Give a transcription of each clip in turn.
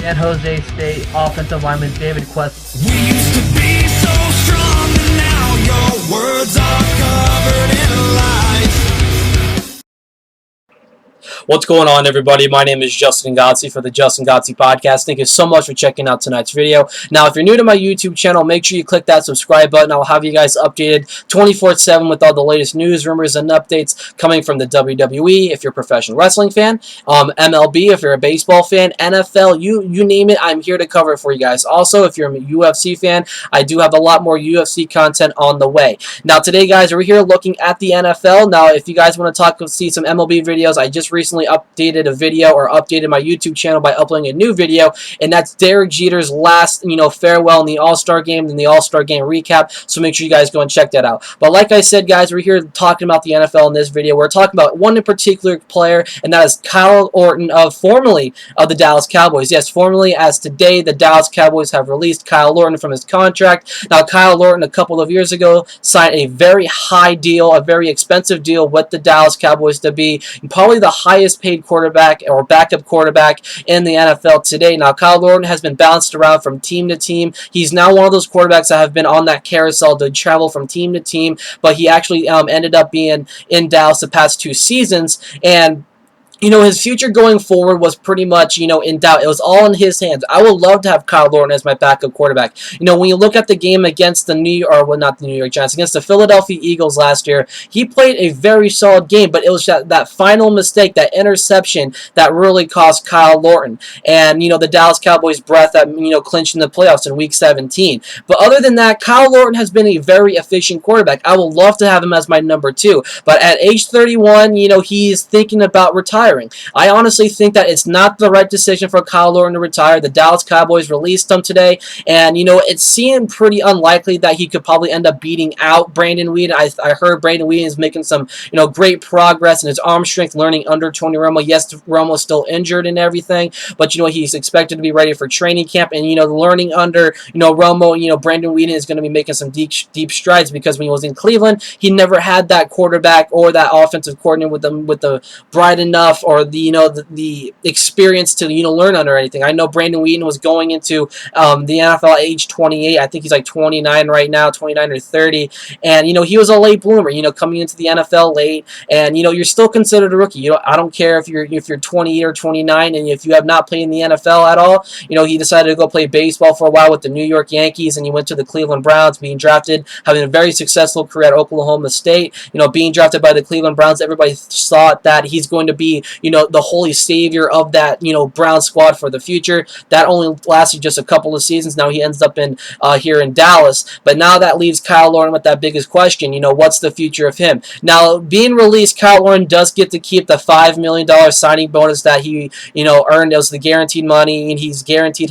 San Jose State offensive lineman David Quest. We used to be so strong, and now your words are covered in lies. What's going on, everybody? My name is Justin Godsey for the Justin Godsey Podcast. Thank you so much for checking out tonight's video. Now, if you're new to my YouTube channel, make sure you click that subscribe button. I'll have you guys updated 24/7 with all the latest news, rumors, and updates coming from the WWE, if you're a professional wrestling fan, MLB, if you're a baseball fan, NFL, you name it, I'm here to cover it for you guys. Also, if you're a UFC fan, I do have a lot more UFC content on the way. Now, today, guys, we're here looking at the NFL. Now, if you guys want to see some MLB videos, I just recently updated a video or updated my YouTube channel by uploading a new video, and that's Derek Jeter's last, farewell in the All-Star Game and the All-Star Game recap. So make sure you guys go and check that out. But like I said, guys, we're here talking about the NFL in this video. We're talking about one in particular player, and that is Kyle Orton, formerly of the Dallas Cowboys. Yes, formerly, as today, the Dallas Cowboys have released Kyle Orton from his contract. Now, Kyle Orton, a couple of years ago, signed a very high deal, a very expensive deal with the Dallas Cowboys to be probably the highest paid quarterback or backup quarterback in the NFL today. Now, Kyle Orton has been bounced around from team to team. He's now one of those quarterbacks that have been on that carousel to travel from team to team, but he actually ended up being in Dallas the past 2 seasons, and his future going forward was pretty much, in doubt. It was all in his hands. I would love to have Kyle Orton as my backup quarterback. When you look at the game against the not the New York Giants, against the Philadelphia Eagles last year, he played a very solid game, but it was that final mistake, that interception, that really cost Kyle Orton. And, the Dallas Cowboys' breath that, clinched in the playoffs in Week 17. But other than that, Kyle Orton has been a very efficient quarterback. I would love to have him as my number 2. But at age 31, he's thinking about retiring. I honestly think that it's not the right decision for Kyle Orton to retire. The Dallas Cowboys released him today, and it seemed pretty unlikely that he could probably end up beating out Brandon Weeden. I heard Brandon Weeden is making some great progress in his arm strength, learning under Tony Romo. Yes, Romo's still injured and everything, but he's expected to be ready for training camp, and learning under Romo. Brandon Weeden is going to be making some deep strides, because when he was in Cleveland, he never had that quarterback or that offensive coordinator with the bright enough or the experience to learn under anything. I know Brandon Weeden was going into the NFL at age 28. I think he's like 29 right now, 29 or 30, and he was a late bloomer. Coming into the NFL late, and you're still considered a rookie. I don't care if you're 20 or 29, and if you have not played in the NFL at all. He decided to go play baseball for a while with the New York Yankees, and he went to the Cleveland Browns, being drafted, having a very successful career at Oklahoma State. Being drafted by the Cleveland Browns, everybody thought that he's going to be the holy savior of that, Brown squad for the future. That only lasted just a couple of seasons. Now he ends up here in Dallas. But now that leaves Kyle Orton with that biggest question. What's the future of him? Now, being released, Kyle Orton does get to keep the $5 million signing bonus that he, earned. It was the guaranteed money, and he's guaranteed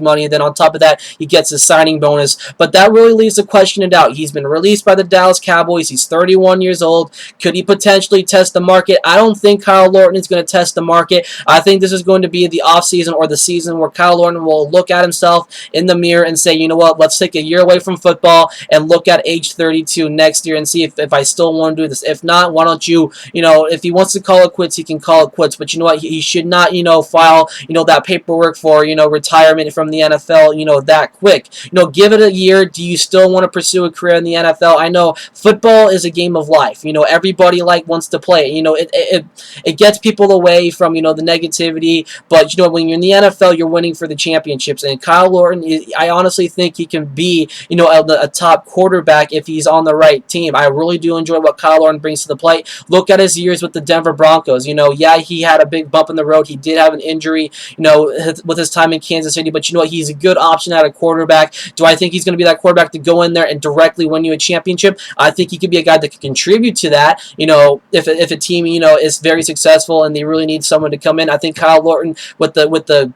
money. And then on top of that, he gets his signing bonus. But that really leaves the question in doubt. He's been released by the Dallas Cowboys. He's 31 years old. Could he potentially test the market? I don't think Kyle Orton is going to test the market. I think this is going to be the offseason, or the season, where Kyle Orton will look at himself in the mirror and say, you know what, let's take a year away from football and look at age 32 next year and see if I still want to do this. If not, why don't you, if he wants to call it quits, he can call it quits. But you know what, he should not, file, that paperwork for, retirement from the NFL, that quick. Give it a year. Do you still want to pursue a career in the NFL? I know football is a game of life. Everybody wants to play. It gets people away from, the negativity, but, when you're in the NFL, you're winning for the championships, and Kyle Orton, I honestly think he can be, a top quarterback if he's on the right team. I really do enjoy what Kyle Orton brings to the plate. Look at his years with the Denver Broncos. Yeah, he had a big bump in the road. He did have an injury, with his time in Kansas City, but he's a good option at a quarterback. Do I think he's going to be that quarterback to go in there and directly win you a championship? I think he could be a guy that could contribute to that, if a team, is very successful and they really need someone to come in. I think Kyle Orton, with the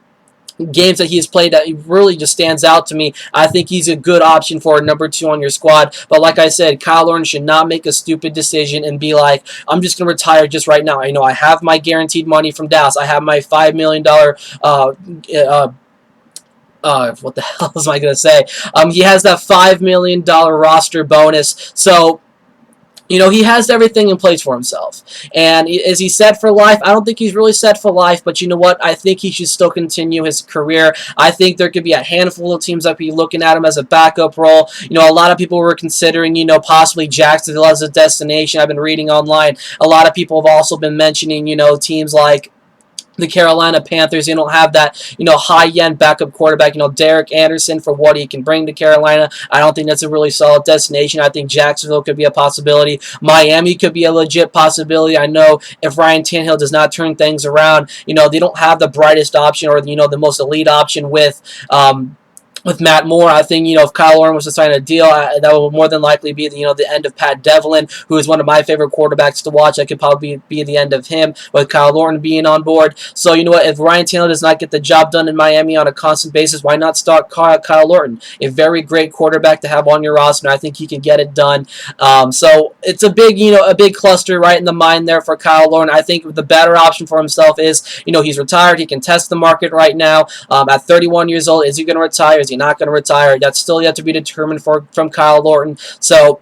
games that he's played, that he really just stands out to me. I think he's a good option for a number 2 on your squad. But like I said, Kyle Orton should not make a stupid decision and be like, I'm just going to retire just right now. I have my guaranteed money from Dallas. I have my $5 million what the hell was I going to say? He has that $5 million roster bonus. So he has everything in place for himself. And is he set for life? I don't think he's really set for life, but you know what? I think he should still continue his career. I think there could be a handful of teams that be looking at him as a backup role. A lot of people were considering, possibly Jacksonville as a destination. I've been reading online. A lot of people have also been mentioning, teams like the Carolina Panthers. They don't have that, high-end backup quarterback. Derek Anderson, for what he can bring to Carolina, I don't think that's a really solid destination. I think Jacksonville could be a possibility. Miami could be a legit possibility. I know if Ryan Tannehill does not turn things around, they don't have the brightest option or, the most elite option with Matt Moore. I think, if Kyle Orton was to sign a deal, that will more than likely be the end of Pat Devlin, who is one of my favorite quarterbacks to watch. That could probably be the end of him with Kyle Orton being on board. So, if Ryan Tannehill does not get the job done in Miami on a constant basis, why not start Kyle Orton? A very great quarterback to have on your roster, and I think he can get it done. So it's a big cluster right in the mind there for Kyle Orton. I think the better option for himself is, he's retired. He can test the market right now. At 31 years old, is he going to retire? Is he not going to retire? That's still yet to be determined from Kyle Orton. So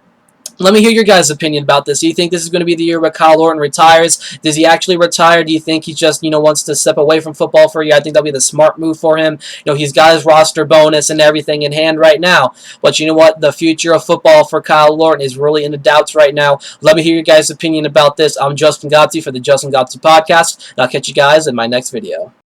let me hear your guys' opinion about this. Do you think this is going to be the year where Kyle Orton retires? Does he actually retire? Do you think he just, wants to step away from football for a year? I think that'll be the smart move for him. He's got his roster bonus and everything in hand right now. But you know what? The future of football for Kyle Orton is really in the doubts right now. Let me hear your guys' opinion about this. I'm Justin Godsey for the Justin Godsey Podcast, and I'll catch you guys in my next video.